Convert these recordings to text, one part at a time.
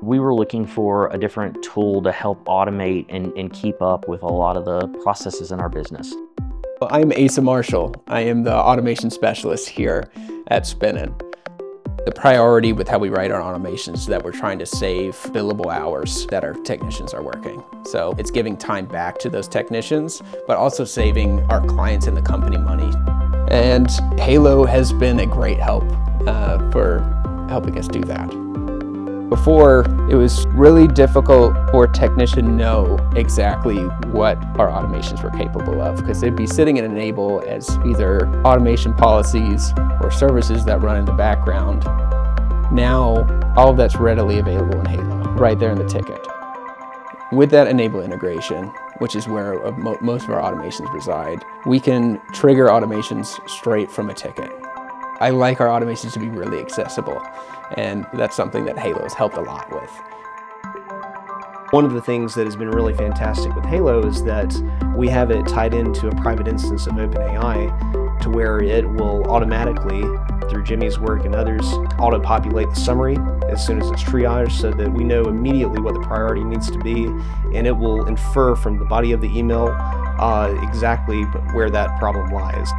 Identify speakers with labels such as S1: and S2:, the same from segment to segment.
S1: We were looking for a different tool to help automate and keep up with a lot of the processes in our business.
S2: I'm Asa Marshall. I am the automation specialist here at SPINEN. The priority with how we write our automations is that we're trying to save billable hours that our technicians are working. So it's giving time back to those technicians, but also saving our clients and the company money. And Halo has been a great help for helping us do that. Before, it was really difficult for a technician to know exactly what our automations were capable of, because they'd be sitting in Enable as either automation policies or services that run in the background. Now, all of that's readily available in Halo, right there in the ticket. With that Enable integration, which is where most of our automations reside, we can trigger automations straight from a ticket. I like our automations to be really accessible, and that's something that Halo has helped a lot with.
S3: One of the things that has been really fantastic with Halo is that we have it tied into a private instance of OpenAI to where it will automatically, through Jimmy's work and others, auto-populate the summary as soon as it's triaged so that we know immediately what the priority needs to be, and it will infer from the body of the email exactly where that problem lies.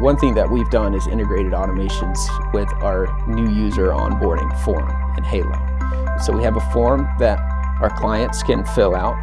S2: One thing that we've done is integrated automations with our new user onboarding form in Halo. So we have a form that our clients can fill out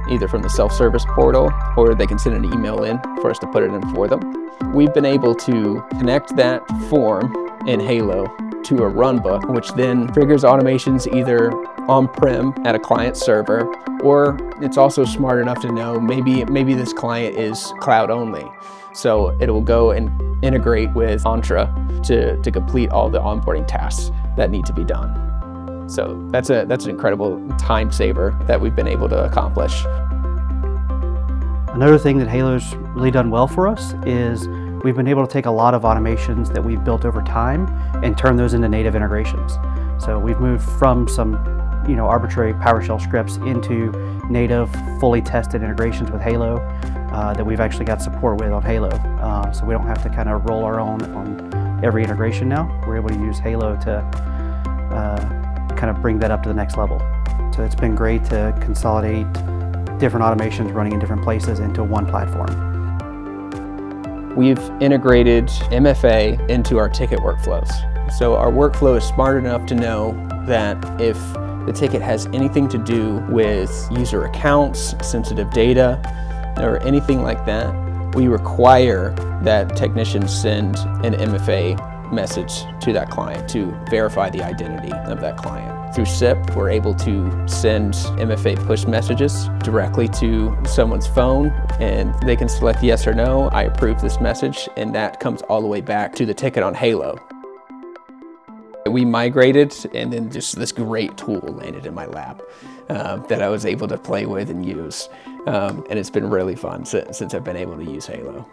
S2: either from the self-service portal, or they can send an email in for us to put it in for them. We've been able to connect that form in Halo to a runbook, which then triggers automations either on-prem at a client server, or it's also smart enough to know maybe this client is cloud only. So it will go and integrate with Entra to complete all the onboarding tasks that need to be done. So that's an incredible time saver that we've been able to accomplish.
S4: Another thing that Halo's really done well for us is we've been able to take a lot of automations that we've built over time and turn those into native integrations. So we've moved from some arbitrary PowerShell scripts into native, fully tested integrations with Halo that we've actually got support with on Halo. So we don't have to kind of roll our own on every integration now. We're able to use Halo to kind of bring that up to the next level. So it's been great to consolidate different automations running in different places into one platform.
S2: We've integrated MFA into our ticket workflows. So our workflow is smart enough to know that if the ticket has anything to do with user accounts, sensitive data, or anything like that, we require that technicians send an MFA message to that client to verify the identity of that client. Through SIP, we're able to send MFA push messages directly to someone's phone, and they can select yes or no, I approve this message, and that comes all the way back to the ticket on Halo. We migrated, and then just this great tool landed in my lap that I was able to play with and use. And it's been really fun since I've been able to use Halo.